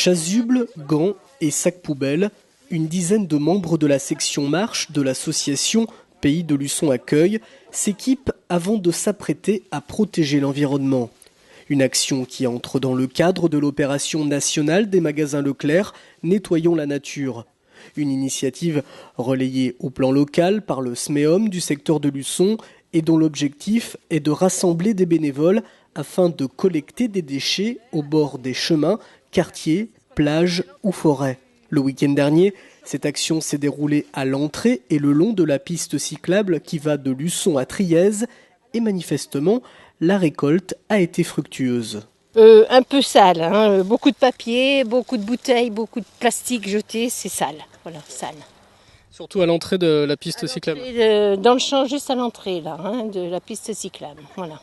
Chasubles, gants et sacs poubelles, une dizaine de membres de la section marche de l'association Pays de Luçon Accueil s'équipent avant de s'apprêter à protéger l'environnement. Une action qui entre dans le cadre de l'opération nationale des magasins Leclerc « Nettoyons la nature ». Une initiative relayée au plan local par le SMEOM du secteur de Luçon et dont l'objectif est de rassembler des bénévoles afin de collecter des déchets au bord des chemins, quartiers, plages ou forêts. Le week-end dernier, cette action s'est déroulée à l'entrée et le long de la piste cyclable qui va de Luçon à Trièze et manifestement, la récolte a été fructueuse. Un peu sale, hein. Beaucoup de papier, beaucoup de bouteilles, beaucoup de plastique jeté, c'est sale. Voilà, sale. Surtout à l'entrée de la piste cyclable. Dans le champ, juste à l'entrée là, de la piste cyclable. Voilà.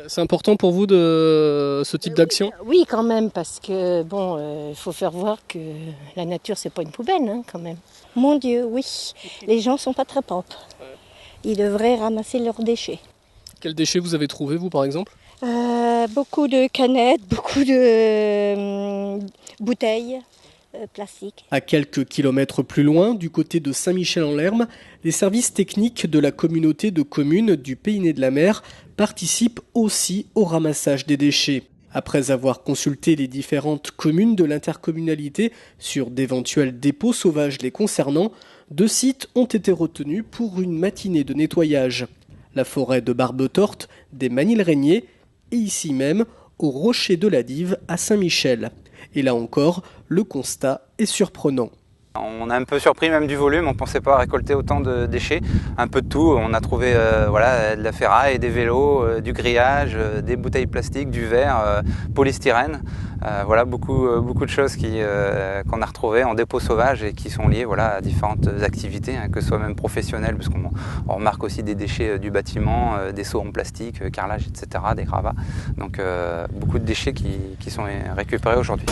C'est important pour vous de ce type d'action ? Oui, quand même, parce que il faut faire voir que la nature, c'est pas une poubelle, hein, quand même. Mon Dieu, oui. Les gens sont pas très propres. Ils devraient ramasser leurs déchets. Quels déchets vous avez trouvé, vous, par exemple ? Beaucoup de canettes, beaucoup de bouteilles plastiques. À quelques kilomètres plus loin, du côté de Saint-Michel-en-Lerme, les services techniques de la communauté de communes du Pays-Né de la Mer participent aussi au ramassage des déchets. Après avoir consulté les différentes communes de l'intercommunalité sur d'éventuels dépôts sauvages les concernant, 2 sites ont été retenus pour une matinée de nettoyage. La forêt de Barbetorte, des Manille-Régnier et ici même, au Rocher de la Dive à Saint-Michel. Et là encore, le constat est surprenant. On est un peu surpris même du volume, on ne pensait pas récolter autant de déchets, un peu de tout. On a trouvé de la ferraille, des vélos, du grillage, des bouteilles plastiques, du verre, polystyrène. Beaucoup de choses qu'on a retrouvées en dépôt sauvage et qui sont liées à différentes activités, que ce soit même professionnelles, parce qu'on remarque aussi des déchets du bâtiment, des seaux en plastique, carrelage, etc., des gravats. Donc beaucoup de déchets qui sont récupérés aujourd'hui.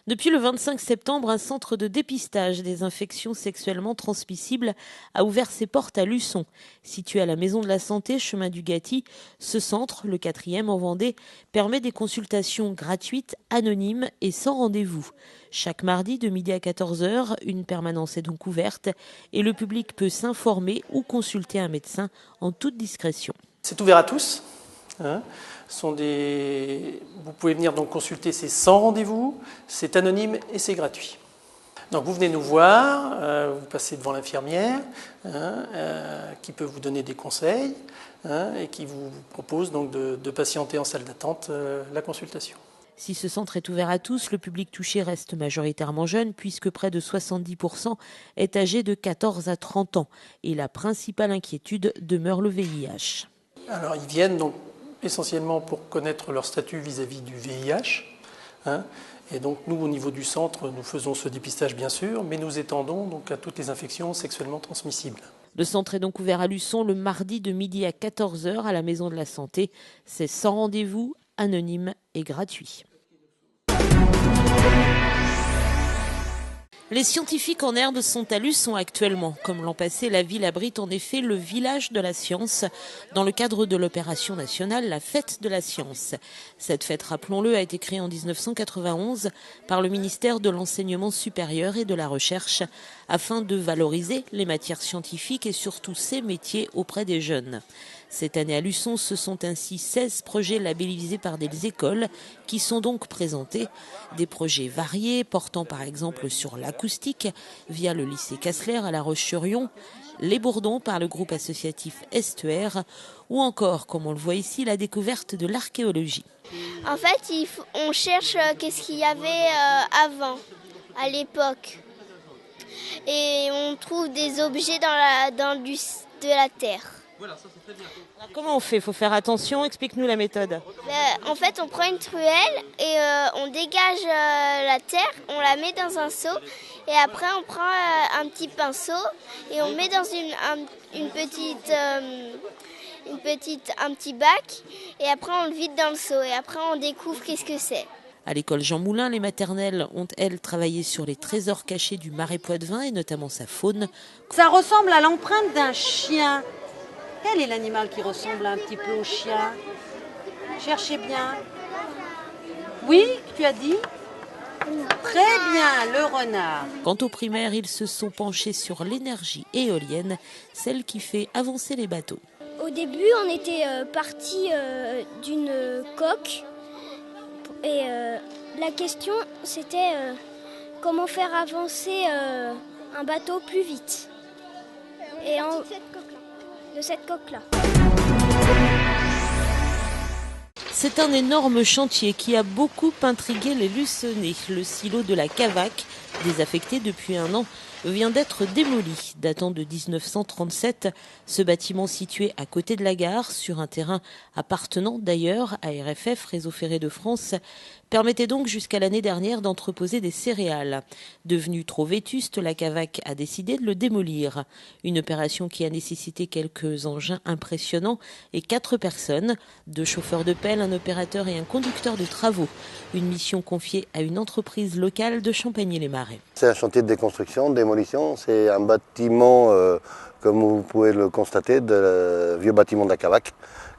Depuis le 25 septembre, un centre de dépistage des infections sexuellement transmissibles a ouvert ses portes à Luçon. Situé à la Maison de la Santé, chemin du Gâty, ce centre, le 4e en Vendée, permet des consultations gratuites, anonymes et sans rendez-vous. Chaque mardi de midi à 14h, une permanence est donc ouverte et le public peut s'informer ou consulter un médecin en toute discrétion. C'est ouvert à tous. Vous pouvez venir donc consulter, c'est sans rendez-vous, c'est anonyme et c'est gratuit. Donc vous venez nous voir, vous passez devant l'infirmière qui peut vous donner des conseils et qui vous propose donc de patienter en salle d'attente la consultation. Si ce centre est ouvert à tous, le public touché reste majoritairement jeune puisque près de 70% est âgé de 14 à 30 ans et la principale inquiétude demeure le VIH. Alors ils viennent donc essentiellement pour connaître leur statut vis-à-vis du VIH. Et donc nous, au niveau du centre, nous faisons ce dépistage bien sûr, mais nous étendons donc à toutes les infections sexuellement transmissibles. Le centre est donc ouvert à Luçon le mardi de midi à 14h à la Maison de la Santé. C'est sans rendez-vous, anonyme et gratuit. Les scientifiques en herbe sont à Luçon actuellement. Comme l'an passé, la ville abrite en effet le village de la science dans le cadre de l'opération nationale La Fête de la Science. Cette fête, rappelons-le, a été créée en 1991 par le ministère de l'Enseignement supérieur et de la Recherche afin de valoriser les matières scientifiques et surtout ces métiers auprès des jeunes. Cette année à Luçon, ce sont ainsi 16 projets labellisés par des écoles qui sont donc présentés. Des projets variés portant par exemple sur l'acoustique via le lycée Cassler à La Roche-sur-Yon, les Bourdons par le groupe associatif Estuaire ou encore, comme on le voit ici, la découverte de l'archéologie. En fait, on cherche qu'est-ce qu'il y avait avant, à l'époque. Et on trouve des objets de la terre. Voilà, ça c'est très bien. Alors, comment on fait ? Il faut faire attention, explique-nous la méthode. En fait, on prend une truelle et on dégage la terre, on la met dans un seau et après on prend un petit pinceau et on met dans un petit bac et après on le vide dans le seau et après on découvre qu'est-ce que c'est. À l'école Jean Moulin, les maternelles ont, elles, travaillé sur les trésors cachés du Marais Poitevin et notamment sa faune. Ça ressemble à l'empreinte d'un chien. Quel est l'animal qui ressemble un petit peu au chien ? Cherchez bien. Oui, tu as dit? Très bien, le renard. Quant aux primaires, ils se sont penchés sur l'énergie éolienne, celle qui fait avancer les bateaux. Au début, on était parti d'une coque et la question c'était comment faire avancer un bateau plus vite. Et de cette coque-là. C'est un énorme chantier qui a beaucoup intrigué les Luçonnais. Le silo de la Cavaque, désaffecté depuis un an, vient d'être démoli. Datant de 1937, ce bâtiment situé à côté de la gare, sur un terrain appartenant d'ailleurs à RFF, Réseau Ferré de France, permettait donc jusqu'à l'année dernière d'entreposer des céréales. Devenu trop vétuste, la Cavaque a décidé de le démolir. Une opération qui a nécessité quelques engins impressionnants et 4 personnes, 2 chauffeurs de pelle, un opérateur et un conducteur de travaux. Une mission confiée à une entreprise locale de Champagny-les-Marais. C'est un chantier de déconstruction, de démolition. C'est un bâtiment, comme vous pouvez le constater, de vieux bâtiment de la Cavaque,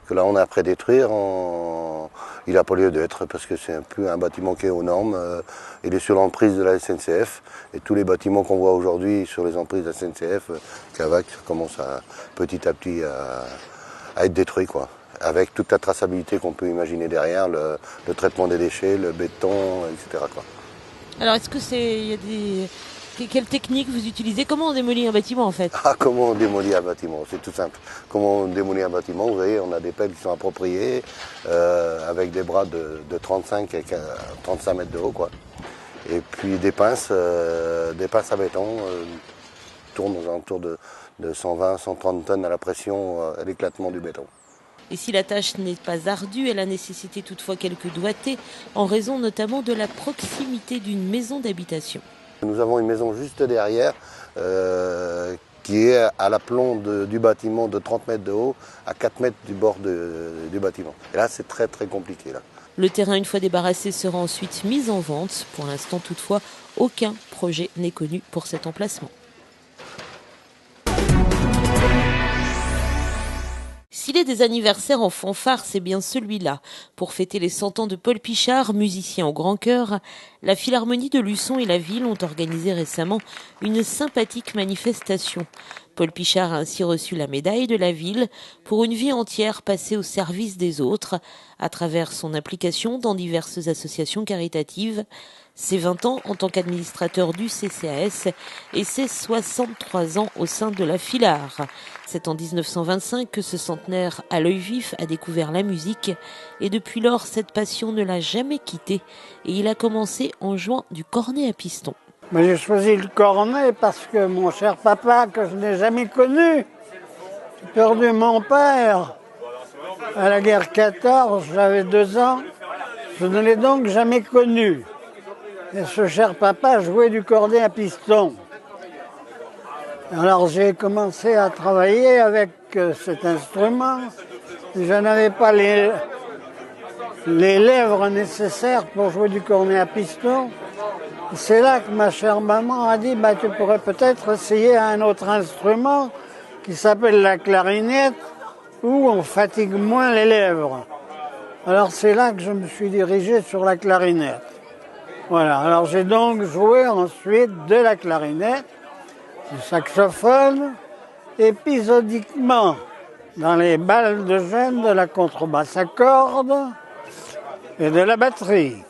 que là on a après détruire. Il n'a pas lieu d'être parce que c'est plus un bâtiment qui est aux normes. Il est sur l'emprise de la SNCF et tous les bâtiments qu'on voit aujourd'hui sur les emprises de la SNCF, Cavaque commence petit à petit à être détruit, quoi. Avec toute la traçabilité qu'on peut imaginer derrière, le traitement des déchets, le béton, etc., quoi. Alors est-ce que quelle technique vous utilisez? Comment on démolit un bâtiment en fait? Comment on démolit un bâtiment? C'est tout simple. Comment on démolit un bâtiment? Vous voyez, on a des pelles qui sont appropriées, avec des bras de 35 et 35 mètres de haut, quoi. Et puis des pinces à béton, tournent aux alentours de 120, 130 tonnes à la pression, à l'éclatement du béton. Et si la tâche n'est pas ardue, elle a nécessité toutefois quelques doigtés, en raison notamment de la proximité d'une maison d'habitation. Nous avons une maison juste derrière, qui est à l'aplomb du bâtiment de 30 mètres de haut, à 4 mètres du bord du bâtiment. Et là, c'est très très compliqué, là. Le terrain, une fois débarrassé, sera ensuite mis en vente. Pour l'instant, toutefois, aucun projet n'est connu pour cet emplacement. S'il est des anniversaires en fanfare, c'est bien celui-là. Pour fêter les 100 ans de Paul Pichard, musicien au grand cœur, la Philharmonie de Luçon et la ville ont organisé récemment une sympathique manifestation. Paul Pichard a ainsi reçu la médaille de la ville pour une vie entière passée au service des autres, à travers son implication dans diverses associations caritatives, ses 20 ans en tant qu'administrateur du CCAS et ses 63 ans au sein de la Philhar. C'est en 1925 que ce centenaire à l'œil vif a découvert la musique et depuis lors, cette passion ne l'a jamais quitté et il a commencé en jouant du cornet à piston. Mais j'ai choisi le cornet parce que mon cher papa, que je n'ai jamais connu, j'ai perdu mon père à la guerre 14, j'avais 2 ans, je ne l'ai donc jamais connu. Et ce cher papa jouait du cornet à piston. Alors j'ai commencé à travailler avec cet instrument. Je n'avais pas les lèvres nécessaires pour jouer du cornet à piston. C'est là que ma chère maman a dit tu pourrais peut-être essayer un autre instrument qui s'appelle la clarinette où on fatigue moins les lèvres. Alors c'est là que je me suis dirigé sur la clarinette. Voilà, alors j'ai donc joué ensuite de la clarinette, du saxophone, épisodiquement dans les balles de jeunes, de la contrebasse à cordes et de la batterie.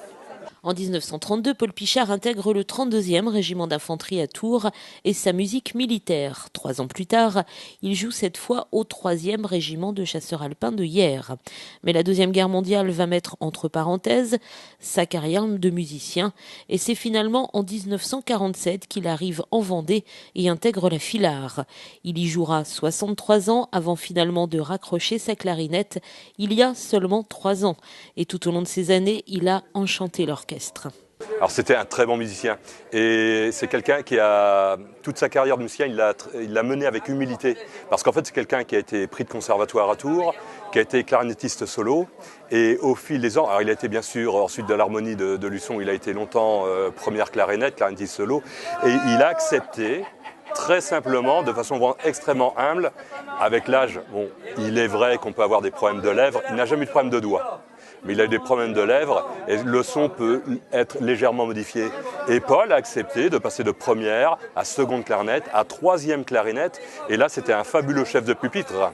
En 1932, Paul Pichard intègre le 32e régiment d'infanterie à Tours et sa musique militaire. 3 ans plus tard, il joue cette fois au 3e régiment de chasseurs alpins de Hyères. Mais la Deuxième Guerre mondiale va mettre entre parenthèses sa carrière de musicien et c'est finalement en 1947 qu'il arrive en Vendée et intègre la Philhar. Il y jouera 63 ans avant finalement de raccrocher sa clarinette il y a seulement 3 ans. Et tout au long de ces années, il a enchanté l'orchestre. Alors c'était un très bon musicien et c'est quelqu'un qui a toute sa carrière de musicien, il l'a mené avec humilité parce qu'en fait c'est quelqu'un qui a été pris de conservatoire à Tours, qui a été clarinettiste solo et au fil des ans, alors il a été bien sûr ensuite de l'harmonie de Luçon, il a été longtemps première clarinettiste solo et il a accepté très simplement, de façon extrêmement humble, avec l'âge, bon, il est vrai qu'on peut avoir des problèmes de lèvres, il n'a jamais eu de problème de doigts. mais il a eu des problèmes de lèvres et le son peut être légèrement modifié. Et Paul a accepté de passer de première à seconde clarinette, à troisième clarinette, et là c'était un fabuleux chef de pupitre.